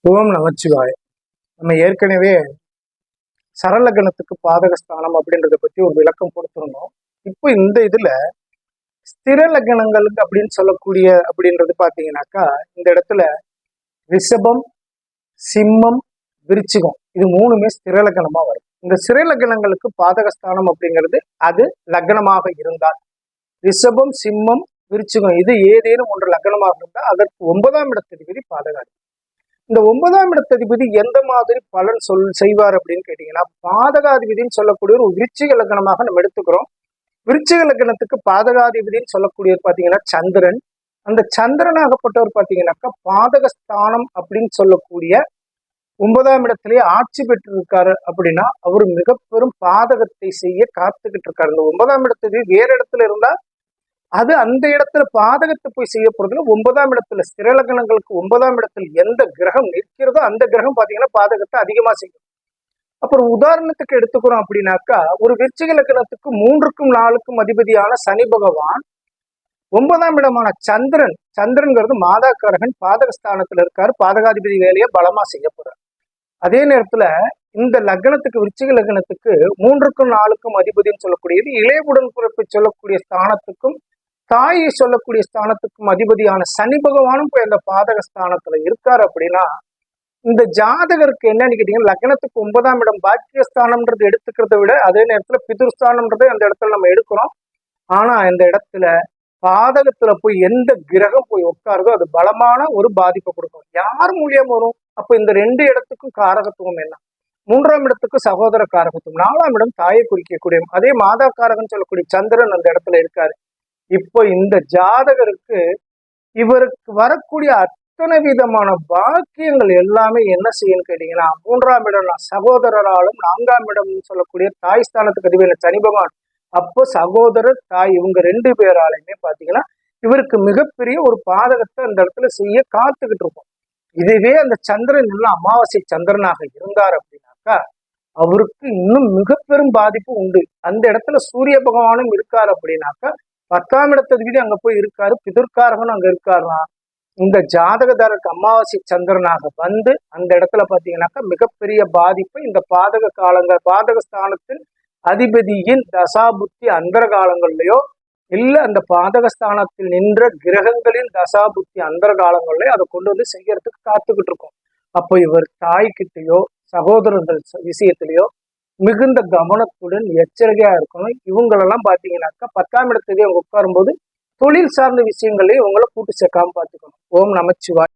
ஓம் நமச்சிவாய. நம்ம ஏற்கனவே சரலக்கணத்துக்கு பாதகஸ்தானம் அப்படின்றத பத்தி ஒரு விளக்கம் கொடுத்துருந்தோம். இப்போ இந்த இதுல ஸ்திர லக்னங்களுக்கு அப்படின்னு சொல்லக்கூடிய அப்படின்றது பாத்தீங்கன்னாக்கா, இந்த இடத்துல ரிஷபம், சிம்மம், விருச்சிகம் இது மூணுமே ஸ்திர லக்னமா வரும். இந்த ஸ்திர லக்னங்களுக்கு பாதகஸ்தானம் அப்படிங்கிறது அது லக்னமாக இருந்தால், ரிஷபம், சிம்மம், விருச்சிகம் இது ஏதேனும் ஒன்று லக்னமாக இருந்தால் அதற்கு 9ஆம் இடத்ததிபதி பாதகாதி. இந்த 9ஆம் இடத்ததிபதி எந்த மாதிரி பலன் செய்வார் அப்படின்னு கேட்டீங்கன்னா, பாதகாதிபதினு சொல்லக்கூடிய ஒரு விருச்சிக லக்னமாக நம்ம எடுத்துக்கிறோம். விருச்சிக லக்னத்துக்கு பாதகாதிபதினு சொல்லக்கூடியது பாத்தீங்கன்னா சந்திரன். அந்த சந்திரனாகப்பட்டவர் பாத்தீங்கன்னாக்கா பாதகஸ்தானம் அப்படின்னு சொல்லக்கூடிய 9ஆம் இடத்திலேயே ஆட்சி பெற்று இருக்காரு அப்படின்னா அவர் மிக பெரும் பாதகத்தை செய்ய காத்துக்கிட்டு இருக்காரு. இந்த 9ஆம் இடத்துக்கு வேற இடத்துல இருந்தா அது அந்த இடத்துல பாதகத்தை போய் செய்ய போறதுல 9ஆம் இடத்துல ஸ்திர லக்னங்களுக்கு 9ஆம் இடத்துல எந்த கிரகம் நிற்கிறதோ அந்த கிரகம் பாத்தீங்கன்னா பாதகத்தை அதிகமா செய்யும். அப்புறம் உதாரணத்துக்கு எடுத்துக்கிறோம் அப்படின்னாக்கா, ஒரு விருச்சிக லக்னத்துக்கு 3க்கும் 4க்கும் அதிபதியான சனி பகவான் 9ஆம் இடமான சந்திரன்கிறது மாதாக்காரகன் பாதகஸ்தானத்துல இருக்காரு. பாதகாதிபதி வேலையை பலமா செய்ய போறார். அதே நேரத்துல இந்த லக்னத்துக்கு விருச்சிக லக்னத்துக்கு 3க்கும் 4க்கும் அதிபதினு சொல்லக்கூடியது இளையவுடன் பிறப்பை சொல்லக்கூடிய ஸ்தானத்துக்கும் தாயை சொல்லக்கூடிய ஸ்தானத்துக்கும் அதிபதியான சனி பகவானும் போய் அந்த பாதகஸ்தானத்துல இருக்காரு. அப்படின்னா இந்த ஜாதகருக்கு என்னன்னு கேட்டீங்கன்னா, லக்னத்துக்கு 9ஆம் இடம் பாக்கியஸ்தானம்ன்றது எடுத்துக்கிறத விட அதே நேரத்துல பிதுர்ஸ்தானம்ன்றதை அந்த இடத்துல நம்ம எடுக்கிறோம். ஆனா இந்த இடத்துல பாதகத்துல போய் எந்த கிரகம் போய் உட்காருதோ அது பலமான ஒரு பாதிப்பை கொடுக்கும். யார் மூலியம் வரும்? அப்ப இந்த 2 இடத்துக்கும் காரகத்துவம் என்ன? 3ஆம் இடத்துக்கு சகோதர காரகத்துவம், 4ஆம் இடம் தாயை குறிக்கக்கூடிய அதே மாதா காரகன் சொல்லக்கூடிய சந்திரன் அந்த இடத்துல இருக்காரு. இப்போ இந்த ஜாதகருக்கு இவருக்கு வரக்கூடிய அத்தனை விதமான பாக்கியங்கள் எல்லாமே என்ன செய்யணும் கேட்டீங்கன்னா, 3ஆம் இடம் சகோதரராலும் 4ஆம் இடம் சொல்லக்கூடிய தாய் ஸ்தானத்துக்கு அதிபதியான சனி பகவான், அப்போ சகோதரர் தாய் இவங்க 2 பேராலையுமே பாத்தீங்கன்னா இவருக்கு மிகப்பெரிய ஒரு பாதகத்தை அந்த இடத்துல செய்ய காத்துக்கிட்டு இருக்கும். இதுவே அந்த சந்திரன் எல்லாம் அமாவாசை சந்திரனாக இருந்தார் அப்படின்னாக்கா அவருக்கு இன்னும் மிக பெரும் பாதிப்பு உண்டு. அந்த இடத்துல சூரிய பகவானும் இருக்காரு அப்படின்னாக்கா 10ஆம் இடத்ததிபதி அங்க போய் இருக்காரு, பிதுர்காரகனும் அங்க இருக்காருனா இந்த ஜாதகதாரருக்கு அமாவாசை சந்திரனாக வந்து அந்த இடத்துல பாத்தீங்கன்னாக்கா மிகப்பெரிய பாதிப்பை இந்த பாதக காலங்கள் பாதகஸ்தானத்தின் அதிபதியின் தசாபுத்தி அந்தர காலங்கள்லயோ இல்ல அந்த பாதகஸ்தானத்தில் நின்ற கிரகங்களின் தசாபுத்தி அந்தர காலங்கள்லயோ அதை கொண்டு வந்து செய்யறதுக்கு காத்துக்கிட்டு இருக்கும். அப்போ இவர் தாய்கிட்டையோ சகோதரர்கள் விஷயத்திலேயோ மிகுந்த கவனத்துடன் எச்சரிக்கையா இருக்கணும். இவங்களெல்லாம் பாத்தீங்கன்னாக்கா 10ஆம் இடத்துலேயே அவங்க உட்காரும்போது தொழில் சார்ந்த விஷயங்களையும் இவங்களை கூட்டு சேர்க்காம பார்த்துக்கணும். ஓம் நமச்சிவாய்.